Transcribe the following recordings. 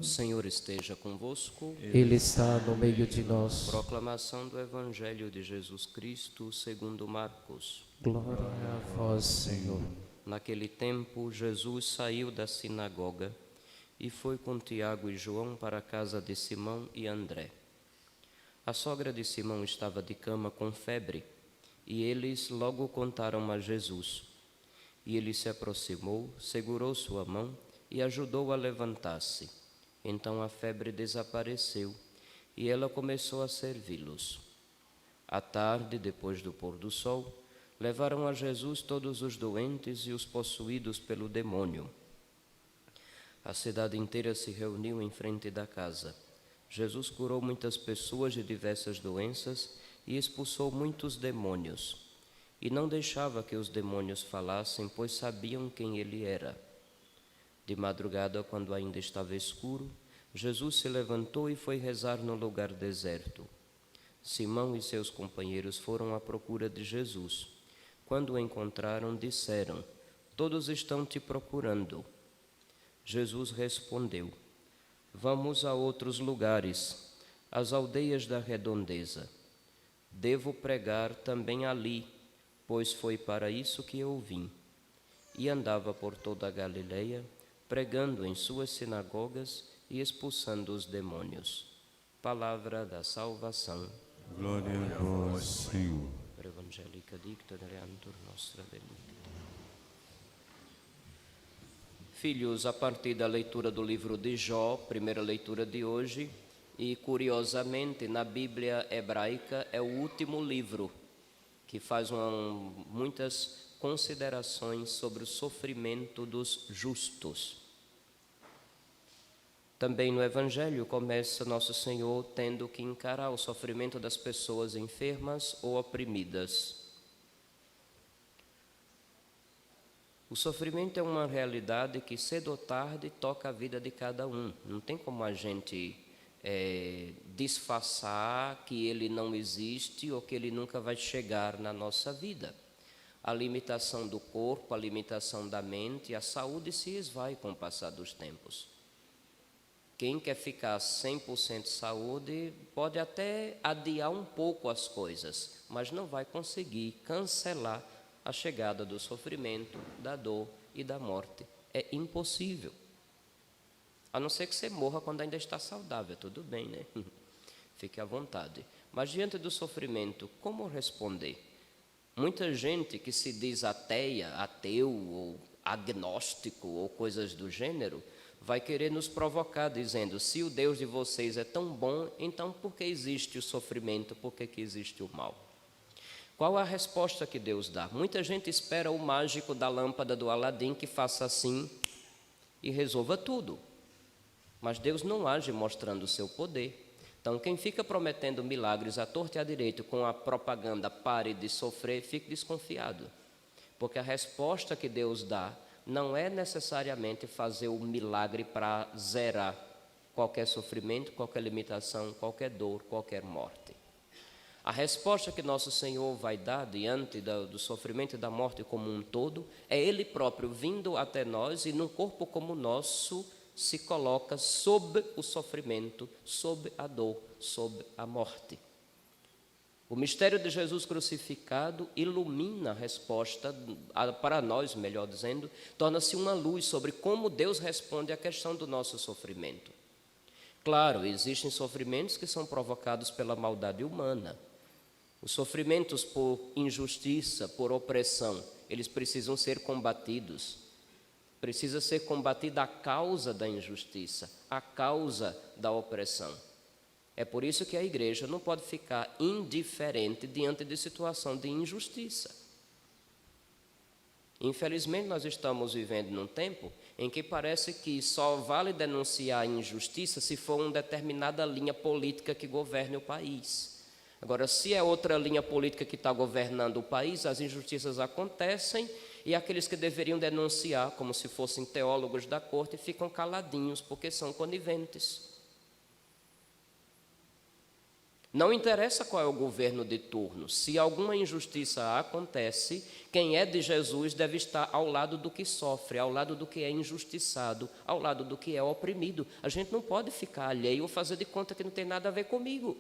O Senhor esteja convosco. Ele está no meio de nós. Proclamação do Evangelho de Jesus Cristo segundo Marcos. Glória a vós, Senhor. Naquele tempo, Jesus saiu da sinagoga e foi com Tiago e João para a casa de Simão e André. A sogra de Simão estava de cama com febre, e eles logo contaram a Jesus. E ele se aproximou, segurou sua mão e ajudou a levantar-se. Então a febre desapareceu e ela começou a servi-los. À tarde, depois do pôr do sol, levaram a Jesus todos os doentes e os possuídos pelo demônio. A cidade inteira se reuniu em frente da casa. Jesus curou muitas pessoas de diversas doenças e expulsou muitos demônios. E não deixava que os demônios falassem, pois sabiam quem ele era. De madrugada, quando ainda estava escuro, Jesus se levantou e foi rezar no lugar deserto. Simão e seus companheiros foram à procura de Jesus. Quando o encontraram, disseram: "Todos estão te procurando." Jesus respondeu: "Vamos a outros lugares, às aldeias da redondeza. Devo pregar também ali, pois foi para isso que eu vim." E andava por toda a Galileia, pregando em suas sinagogas e expulsando os demônios. Palavra da salvação. Glória a vós, Senhor. Per Evangelica dicta reantur nostra benedicta. Filhos, a partir da leitura do livro de Jó, primeira leitura de hoje, e curiosamente na Bíblia hebraica é o último livro que faz muitas considerações sobre o sofrimento dos justos. Também no Evangelho começa Nosso Senhor tendo que encarar o sofrimento das pessoas enfermas ou oprimidas. O sofrimento é uma realidade que cedo ou tarde toca a vida de cada um. Não tem como a gente disfarçar que ele não existe ou que ele nunca vai chegar na nossa vida. A limitação do corpo, a limitação da mente, a saúde se esvai com o passar dos tempos. Quem quer ficar 100% saúde pode até adiar um pouco as coisas, mas não vai conseguir cancelar a chegada do sofrimento, da dor e da morte. É impossível. A não ser que você morra quando ainda está saudável, tudo bem, né? Fique à vontade. Mas diante do sofrimento, como responder? Muita gente que se diz ateia, ateu ou agnóstico ou coisas do gênero, vai querer nos provocar dizendo: se o Deus de vocês é tão bom, então por que existe o sofrimento? Por que existe o mal? Qual a resposta que Deus dá? Muita gente espera o mágico da lâmpada do Aladim que faça assim e resolva tudo. Mas Deus não age mostrando o seu poder. Então, quem fica prometendo milagres à torta e à direita com a propaganda "pare de sofrer", fique desconfiado. Porque a resposta que Deus dá não é necessariamente fazer o milagre para zerar qualquer sofrimento, qualquer limitação, qualquer dor, qualquer morte. A resposta que Nosso Senhor vai dar diante do sofrimento e da morte como um todo é Ele próprio vindo até nós e num corpo como o nosso se coloca sob o sofrimento, sob a dor, sob a morte. O mistério de Jesus crucificado ilumina a resposta, para nós, melhor dizendo, torna-se uma luz sobre como Deus responde à questão do nosso sofrimento. Claro, existem sofrimentos que são provocados pela maldade humana. Os sofrimentos por injustiça, por opressão, eles precisam ser combatidos. Precisa ser combatida a causa da injustiça, a causa da opressão. É por isso que a igreja não pode ficar indiferente diante de situação de injustiça. Infelizmente, nós estamos vivendo num tempo em que parece que só vale denunciar a injustiça se for uma determinada linha política que governe o país. Agora, se é outra linha política que está governando o país, as injustiças acontecem e aqueles que deveriam denunciar, como se fossem teólogos da corte, ficam caladinhos porque são coniventes. Não interessa qual é o governo de turno, se alguma injustiça acontece, quem é de Jesus deve estar ao lado do que sofre, ao lado do que é injustiçado, ao lado do que é oprimido. A gente não pode ficar alheio ou fazer de conta que não tem nada a ver comigo.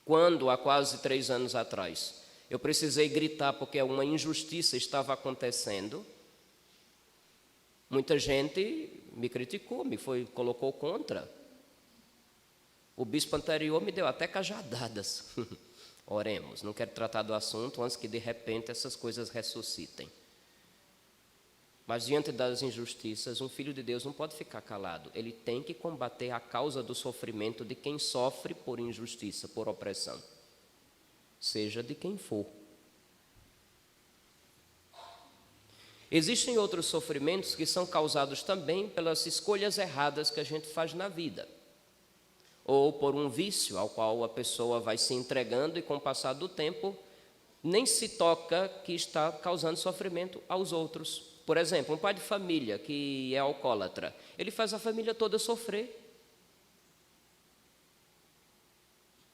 Quando, há quase 3 anos atrás, eu precisei gritar porque uma injustiça estava acontecendo, muita gente me criticou, colocou contra. O bispo anterior me deu até cajadadas. Oremos, não quero tratar do assunto antes que de repente essas coisas ressuscitem. Mas diante das injustiças, um filho de Deus não pode ficar calado. Ele tem que combater a causa do sofrimento de quem sofre por injustiça, por opressão. Seja de quem for. Existem outros sofrimentos que são causados também pelas escolhas erradas que a gente faz na vida. Ou por um vício ao qual a pessoa vai se entregando e com o passar do tempo nem se toca que está causando sofrimento aos outros. Por exemplo, um pai de família que é alcoólatra, ele faz a família toda sofrer.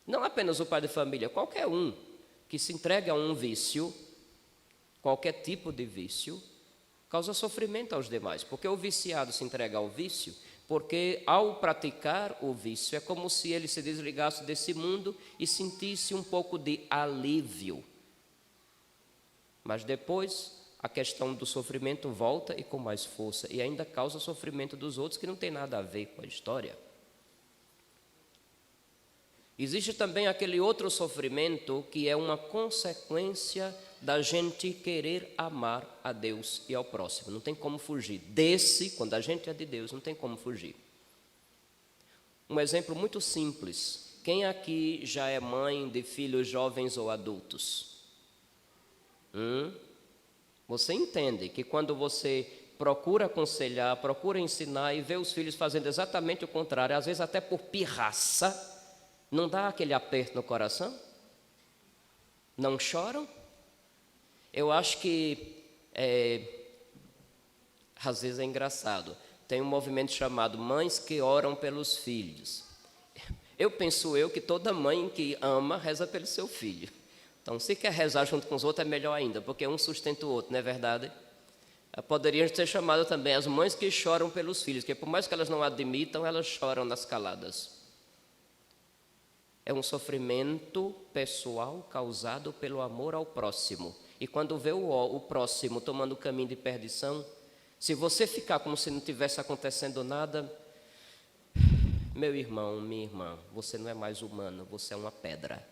Não apenas o pai de família, qualquer um que se entrega a um vício, qualquer tipo de vício, causa sofrimento aos demais. Porque o viciado se entrega ao vício, porque ao praticar o vício é como se ele se desligasse desse mundo e sentisse um pouco de alívio. Mas depois a questão do sofrimento volta e com mais força, e ainda causa sofrimento dos outros que não tem nada a ver com a história. Existe também aquele outro sofrimento que é uma consequência da gente querer amar a Deus e ao próximo. Não tem como fugir. Desse, quando a gente é de Deus, não tem como fugir. Um exemplo muito simples. Quem aqui já é mãe de filhos jovens ou adultos? Você entende que quando você procura aconselhar, procura ensinar e vê os filhos fazendo exatamente o contrário, às vezes até por pirraça, não dá aquele aperto no coração? Não choram? Eu acho que, às vezes é engraçado, tem um movimento chamado Mães que Oram pelos Filhos. Eu penso que toda mãe que ama, reza pelo seu filho. Então, se quer rezar junto com os outros, é melhor ainda, porque um sustenta o outro, não é verdade? Poderiam ser chamadas também as mães que choram pelos filhos, que por mais que elas não admitam, elas choram nas caladas. É um sofrimento pessoal causado pelo amor ao próximo. E quando vê o próximo tomando o caminho de perdição, se você ficar como se não tivesse acontecendo nada, meu irmão, minha irmã, você não é mais humano, você é uma pedra.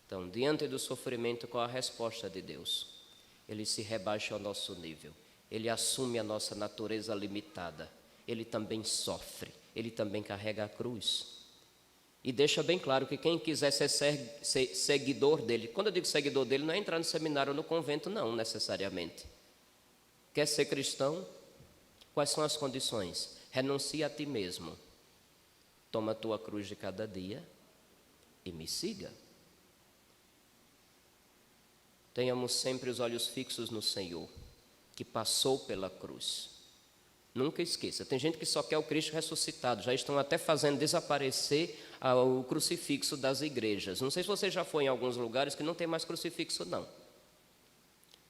Então, diante do sofrimento, qual a resposta de Deus? Ele se rebaixa ao nosso nível. Ele assume a nossa natureza limitada. Ele também sofre. Ele também carrega a cruz. E deixa bem claro que quem quiser ser seguidor dele, quando eu digo seguidor dele, não é entrar no seminário ou no convento, não, necessariamente. Quer ser cristão? Quais são as condições? Renuncia a ti mesmo. Toma a tua cruz de cada dia e me siga. Tenhamos sempre os olhos fixos no Senhor, que passou pela cruz. Nunca esqueça, tem gente que só quer o Cristo ressuscitado, já estão até fazendo desaparecer o crucifixo das igrejas. Não sei se você já foi em alguns lugares que não tem mais crucifixo, não.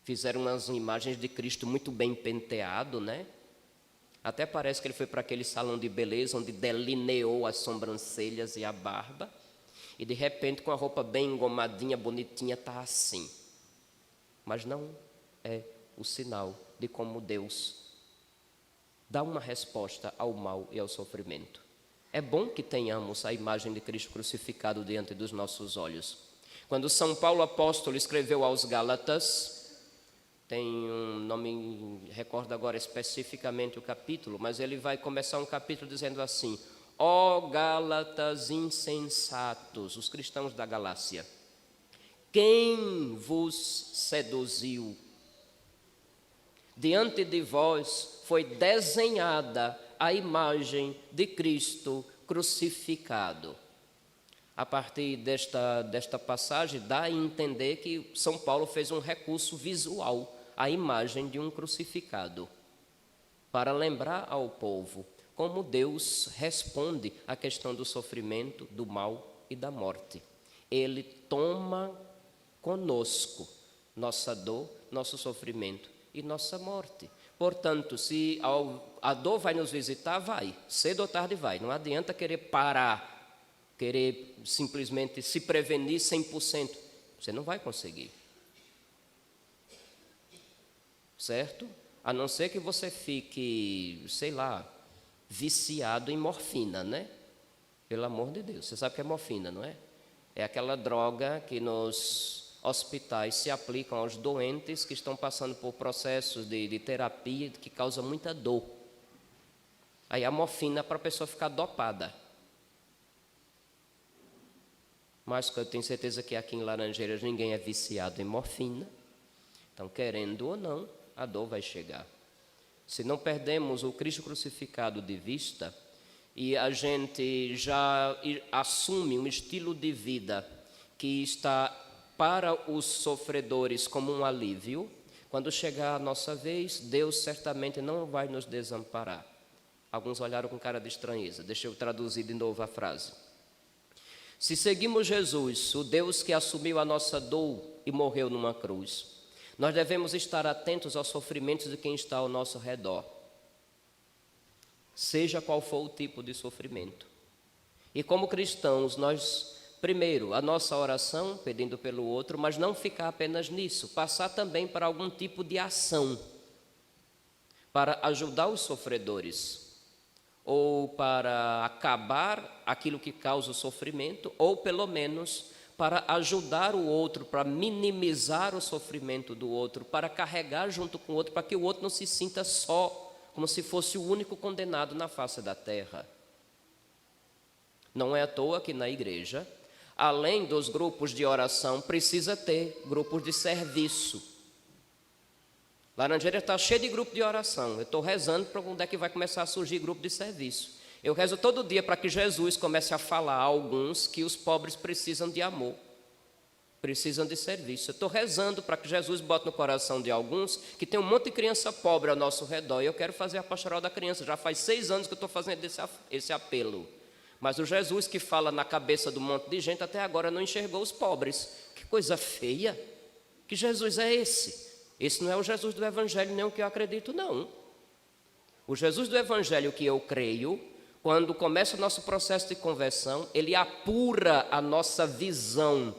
Fizeram umas imagens de Cristo muito bem penteado, né? Até parece que ele foi para aquele salão de beleza, onde delineou as sobrancelhas e a barba, e de repente com a roupa bem engomadinha, bonitinha, está assim. Mas não é o sinal de como Deus dá uma resposta ao mal e ao sofrimento. É bom que tenhamos a imagem de Cristo crucificado diante dos nossos olhos. Quando São Paulo apóstolo escreveu aos Gálatas, tem um nome, recordo agora especificamente o capítulo, mas ele vai começar um capítulo dizendo assim: ó Gálatas insensatos, os cristãos da Galácia, quem vos seduziu? Diante de vós foi desenhada a imagem de Cristo crucificado. A partir desta passagem, dá a entender que São Paulo fez um recurso visual a imagem de um crucificado, para lembrar ao povo como Deus responde à questão do sofrimento, do mal e da morte. Ele toma conosco nossa dor, nosso sofrimento e nossa morte. Portanto, se a dor vai nos visitar, vai. Cedo ou tarde vai. Não adianta querer parar, querer simplesmente se prevenir 100%. Você não vai conseguir. Certo? A não ser que você fique, sei lá, viciado em morfina, né? Pelo amor de Deus. Você sabe o que é morfina, não é? É aquela droga que nos hospitais se aplicam aos doentes que estão passando por processos de terapia que causa muita dor. Aí a morfina é para a pessoa ficar dopada. Mas eu tenho certeza que aqui em Laranjeiras ninguém é viciado em morfina. Então, querendo ou não, a dor vai chegar. Se não perdemos o Cristo crucificado de vista e a gente já assume um estilo de vida que está para os sofredores como um alívio, quando chegar a nossa vez, Deus certamente não vai nos desamparar. Alguns olharam com cara de estranheza. Deixa eu traduzir de novo a frase. Se seguimos Jesus, o Deus que assumiu a nossa dor e morreu numa cruz, nós devemos estar atentos aos sofrimentos de quem está ao nosso redor, seja qual for o tipo de sofrimento. E como cristãos, nós, primeiro, a nossa oração, pedindo pelo outro, mas não ficar apenas nisso, passar também para algum tipo de ação, para ajudar os sofredores, ou para acabar aquilo que causa o sofrimento, ou pelo menos para ajudar o outro, para minimizar o sofrimento do outro, para carregar junto com o outro, para que o outro não se sinta só, como se fosse o único condenado na face da terra. Não é à toa que na igreja, além dos grupos de oração, precisa ter grupos de serviço. Laranjeira está cheia de grupo de oração. Eu estou rezando para onde é que vai começar a surgir grupo de serviço. Eu rezo todo dia para que Jesus comece a falar a alguns que os pobres precisam de amor, precisam de serviço. Eu estou rezando para que Jesus bote no coração de alguns que tem um monte de criança pobre ao nosso redor. E eu quero fazer a pastoral da criança. Já faz 6 anos que eu estou fazendo esse apelo. Mas o Jesus que fala na cabeça do monte de gente até agora não enxergou os pobres. Que coisa feia! Que Jesus é esse? Esse não é o Jesus do Evangelho, nem o que eu acredito, não. O Jesus do Evangelho que eu creio, quando começa o nosso processo de conversão, ele apura a nossa visão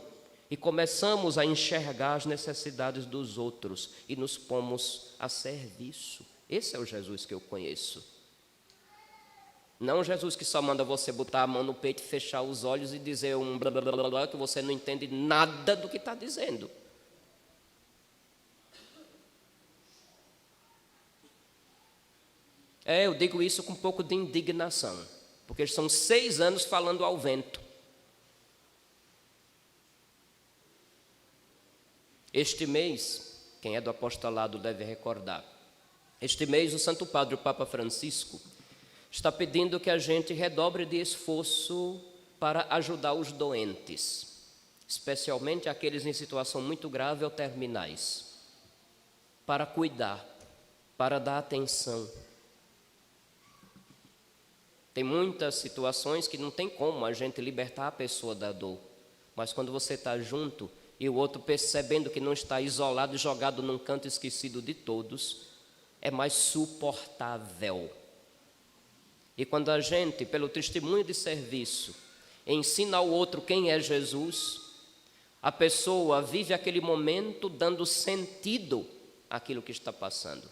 e começamos a enxergar as necessidades dos outros e nos pomos a serviço. Esse é o Jesus que eu conheço. Não o Jesus que só manda você botar a mão no peito, fechar os olhos e dizer um blá blá blá blá que você não entende nada do que está dizendo. Eu digo isso com um pouco de indignação, porque são 6 anos falando ao vento. Este mês, quem é do apostolado deve recordar, este mês o Santo Padre, o Papa Francisco, está pedindo que a gente redobre de esforço para ajudar os doentes, especialmente aqueles em situação muito grave ou terminais, para cuidar, para dar atenção. Tem muitas situações que não tem como a gente libertar a pessoa da dor, mas quando você está junto e o outro percebendo que não está isolado e jogado num canto esquecido de todos, é mais suportável. E quando a gente, pelo testemunho de serviço, ensina ao outro quem é Jesus, a pessoa vive aquele momento dando sentido àquilo que está passando.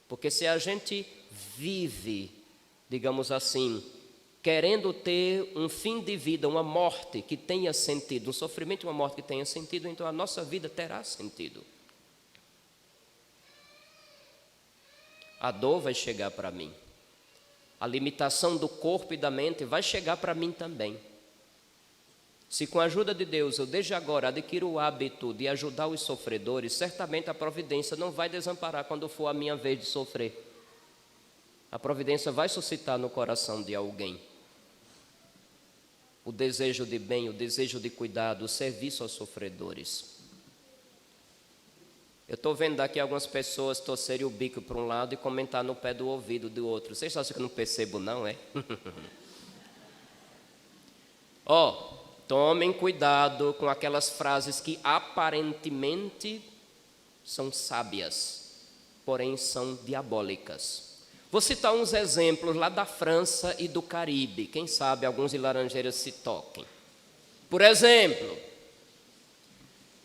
Porque se a gente vive, digamos assim, querendo ter um fim de vida, uma morte que tenha sentido, um sofrimento e uma morte que tenha sentido, então a nossa vida terá sentido. A dor vai chegar para mim. A limitação do corpo e da mente vai chegar para mim também. Se com a ajuda de Deus eu desde agora adquiro o hábito de ajudar os sofredores, certamente a providência não vai desamparar quando for a minha vez de sofrer. A providência vai suscitar no coração de alguém o desejo de bem, o desejo de cuidado, o serviço aos sofredores. Eu estou vendo daqui algumas pessoas torcerem o bico para um lado e comentar no pé do ouvido do outro. Vocês acham que eu não percebo, não, é? Tomem cuidado com aquelas frases que aparentemente são sábias, porém são diabólicas. Vou citar uns exemplos lá da França e do Caribe. Quem sabe alguns de Laranjeiras se toquem. Por exemplo,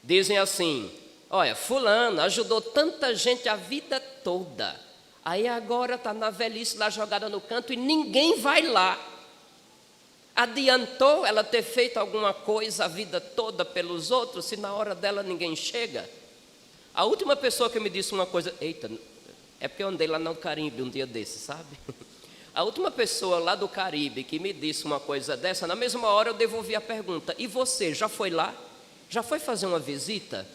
dizem assim: olha, fulano ajudou tanta gente a vida toda. Aí agora está na velhice lá jogada no canto e ninguém vai lá. Adiantou ela ter feito alguma coisa a vida toda pelos outros, se na hora dela ninguém chega? A última pessoa que me disse uma coisa... Eita, é porque eu andei lá no Caribe um dia desse, sabe? A última pessoa lá do Caribe que me disse uma coisa dessa, na mesma hora eu devolvi a pergunta: e você, já foi lá? Já foi fazer uma visita?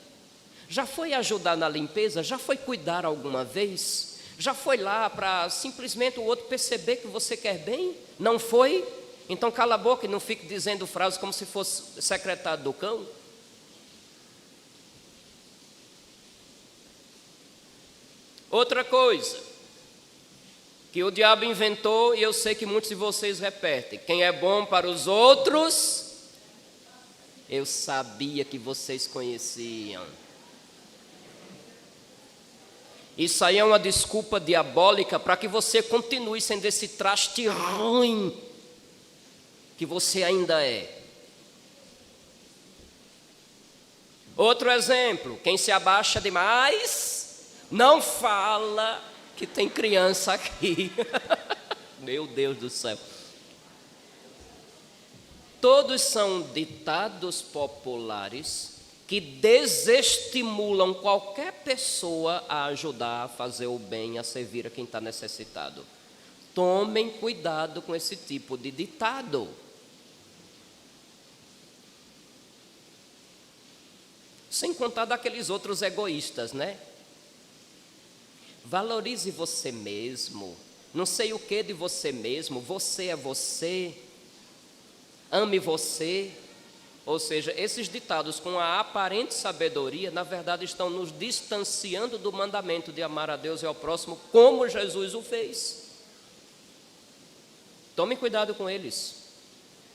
Já foi ajudar na limpeza? Já foi cuidar alguma vez? Já foi lá para simplesmente o outro perceber que você quer bem? Não foi? Então cala a boca e não fique dizendo frases como se fosse secretário do cão. Outra coisa que o diabo inventou, e eu sei que muitos de vocês repetem: quem é bom para os outros, eu sabia que vocês conheciam. Isso aí é uma desculpa diabólica para que você continue sendo esse traste ruim que você ainda é. Outro exemplo: quem se abaixa demais não fala que tem criança aqui. Meu Deus do céu. Todos são ditados populares que desestimulam qualquer pessoa a ajudar, a fazer o bem, a servir a quem está necessitado. Tomem cuidado com esse tipo de ditado. Sem contar daqueles outros egoístas, né? Valorize você mesmo, não sei o que de você mesmo, você é você, ame você. Ou seja, esses ditados com a aparente sabedoria, na verdade estão nos distanciando do mandamento de amar a Deus e ao próximo como Jesus o fez. Tome cuidado com eles.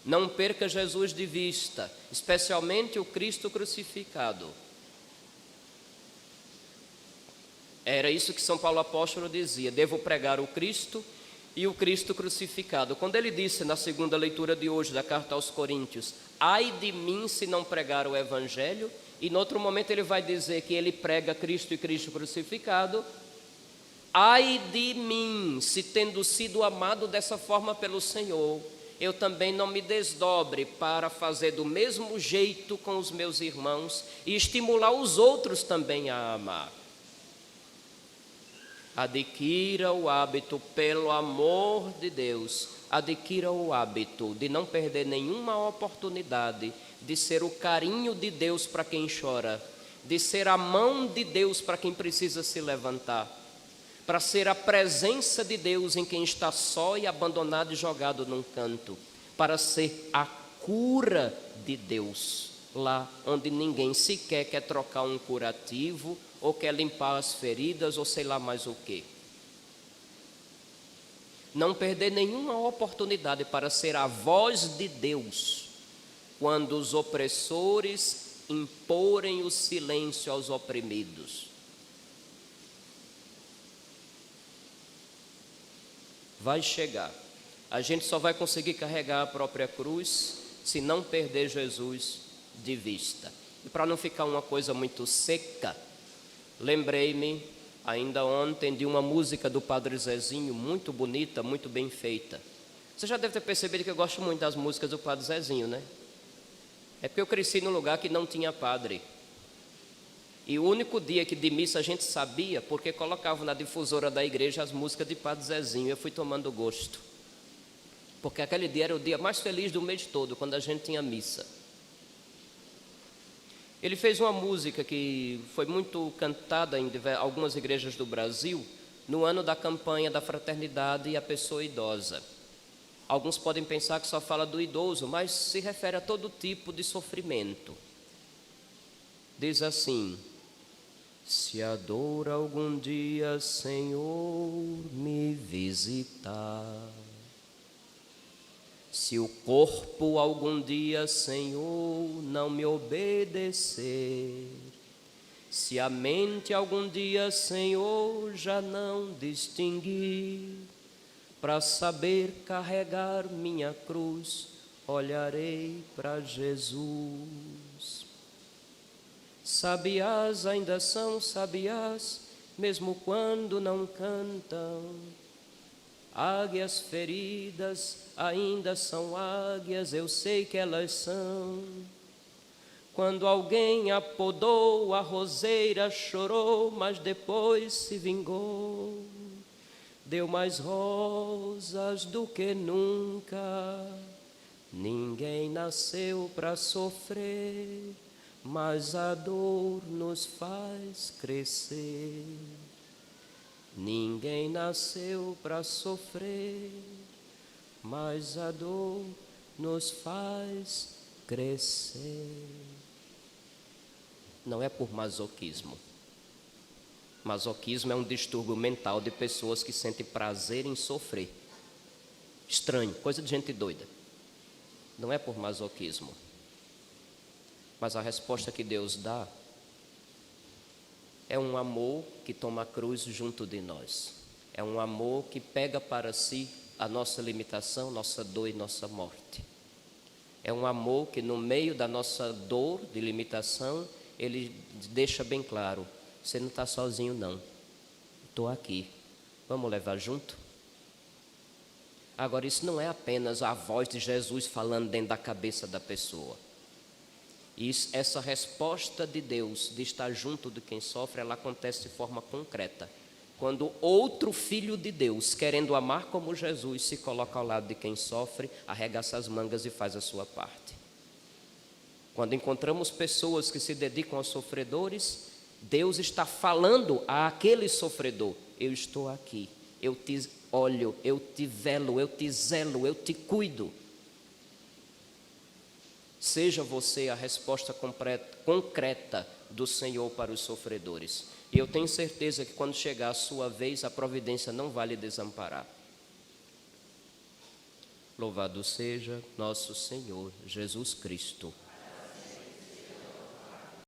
Não perca Jesus de vista, especialmente o Cristo crucificado. Era isso que São Paulo apóstolo dizia: devo pregar o Cristo e o Cristo crucificado. Quando ele disse na segunda leitura de hoje da carta aos Coríntios: ai de mim se não pregar o Evangelho, e no outro momento ele vai dizer que ele prega Cristo e Cristo crucificado. Ai de mim se, tendo sido amado dessa forma pelo Senhor, eu também não me desdobre para fazer do mesmo jeito com os meus irmãos e estimular os outros também a amar. Adquira o hábito, pelo amor de Deus, adquira o hábito de não perder nenhuma oportunidade de ser o carinho de Deus para quem chora, de ser a mão de Deus para quem precisa se levantar, para ser a presença de Deus em quem está só e abandonado e jogado num canto, para ser a cura de Deus lá onde ninguém sequer quer trocar um curativo ou quer limpar as feridas ou sei lá mais o quê. Não perder nenhuma oportunidade para ser a voz de Deus quando os opressores imporem o silêncio aos oprimidos. Vai chegar. A gente só vai conseguir carregar a própria cruz se não perder Jesus de vista. E para não ficar uma coisa muito seca, lembrei-me ainda ontem de uma música do Padre Zezinho, muito bonita, muito bem feita. Você já deve ter percebido que eu gosto muito das músicas do Padre Zezinho, né? É porque eu cresci num lugar que não tinha padre. E o único dia que de missa a gente sabia, porque colocava na difusora da igreja as músicas de Padre Zezinho. Eu fui tomando gosto. Porque aquele dia era o dia mais feliz do mês todo, quando a gente tinha missa. Ele fez uma música que foi muito cantada em algumas igrejas do Brasil, no ano da campanha da fraternidade e a pessoa idosa. Alguns podem pensar que só fala do idoso, mas se refere a todo tipo de sofrimento. Diz assim: Se a dor algum dia, Senhor, me visitar, se o corpo algum dia, Senhor, não me obedecer, se a mente algum dia, Senhor, já não distinguir, para saber carregar minha cruz, olharei para Jesus. Sabiás ainda são sabiás, mesmo quando não cantam. Águias feridas ainda são águias, eu sei que elas são. Quando alguém apodou, a roseira chorou, mas depois se vingou. Deu mais rosas do que nunca. Ninguém nasceu para sofrer, mas a dor nos faz crescer. Ninguém nasceu para sofrer, mas a dor nos faz crescer. Não é por masoquismo. Masoquismo é um distúrbio mental de pessoas que sentem prazer em sofrer. Estranho, coisa de gente doida. Não é por masoquismo. Mas a resposta que Deus dá é um amor que toma a cruz junto de nós. É um amor que pega para si a nossa limitação, nossa dor e nossa morte. É um amor que no meio da nossa dor de limitação, Ele deixa bem claro, você não está sozinho não, estou aqui, vamos levar junto? Agora, isso não é apenas a voz de Jesus falando dentro da cabeça da pessoa. Essa resposta de Deus de estar junto de quem sofre, ela acontece de forma concreta. Quando outro filho de Deus, querendo amar como Jesus, se coloca ao lado de quem sofre, arregaça as mangas e faz a sua parte. Quando encontramos pessoas que se dedicam aos sofredores, Deus está falando àquele sofredor: eu estou aqui, eu te olho, eu te velo, eu te zelo, eu te cuido. Seja você a resposta concreta do Senhor para os sofredores. E eu tenho certeza que quando chegar a sua vez, a providência não vai lhe desamparar. Louvado seja nosso Senhor Jesus Cristo.